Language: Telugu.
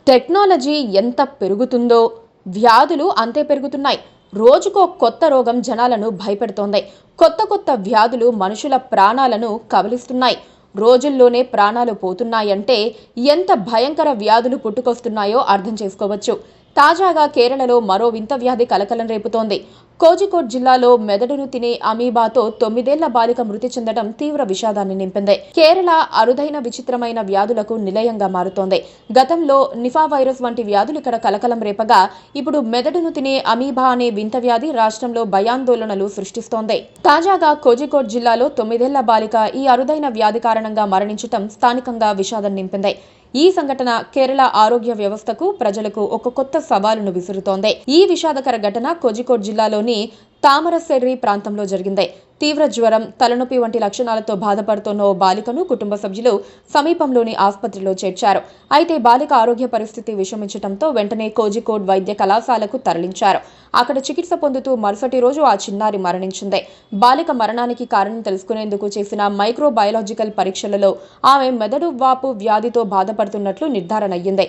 టెక్నాలజీ ఎంత పెరుగుతుందో వ్యాధులు అంతే పెరుగుతున్నాయి. రోజుకో కొత్త రోగం జనాలను భయపెడుతోంది. కొత్త వ్యాధులు మనుషుల ప్రాణాలను కబలిస్తున్నాయి. రోజుల్లోనే ప్రాణాలు పోతున్నాయంటే ఎంత భయంకర వ్యాధులు పుట్టుకొస్తున్నాయో అర్థం చేసుకోవచ్చు. తాజాగా కేరళలో మరో వింత వ్యాధి కలకలం రేపుతోంది. కోజికోడ్ జిల్లాలో మెదడును తినే అమీబాతో 9 ఏళ్ల బాలిక మృతి చెందడం తీవ్ర విషాదాన్ని నింపింది. కేరళ అరుదైన విచిత్రమైన వ్యాధులకు నిలయంగా మారుతోంది. గతంలో నిఫా వైరస్ వంటి వ్యాధులు ఇక్కడ కలకలం రేపగా ఇప్పుడు మెదడును తినే అమీబా అనే వింత వ్యాధి రాష్ట్రంలో భయాందోళనలు సృష్టిస్తోంది. తాజాగా కోజికోడ్ జిల్లాలో 9 ఏళ్ల బాలిక ఈ అరుదైన వ్యాధి కారణంగా మరణించడం స్థానికంగా విషాదం నింపింది. ఈ సంఘటన కేరళ ఆరోగ్య వ్యవస్థకు, ప్రజలకు ఒక కొత్త సవాలును విసురుతోంది. ఈ విషాదకర ఘటన కోజికోడ్ జిల్లాలోని తామరసెర్రి ప్రాంతంలో జరిగింది. తీవ్ర జ్వరం, తలనొప్పి వంటి లక్షణాలతో బాధపడుతున్న ఓ బాలికను కుటుంబ సభ్యులు సమీపంలోని ఆసుపత్రిలో చేర్చారు. అయితే బాలిక ఆరోగ్య పరిస్థితి విషమించడంతో వెంటనే కోజికోడ్ వైద్య కళాశాలకు తరలించారు. అక్కడ చికిత్స పొందుతూ మరుసటి రోజు ఆ చిన్నారి మరణించింది. బాలిక మరణానికి కారణం తెలుసుకునేందుకు చేసిన మైక్రోబయాలజికల్ పరీక్షలలో ఆమె మెదడు వాపు వ్యాధితో బాధపడుతున్నట్లు నిర్ధారణ అయ్యింది.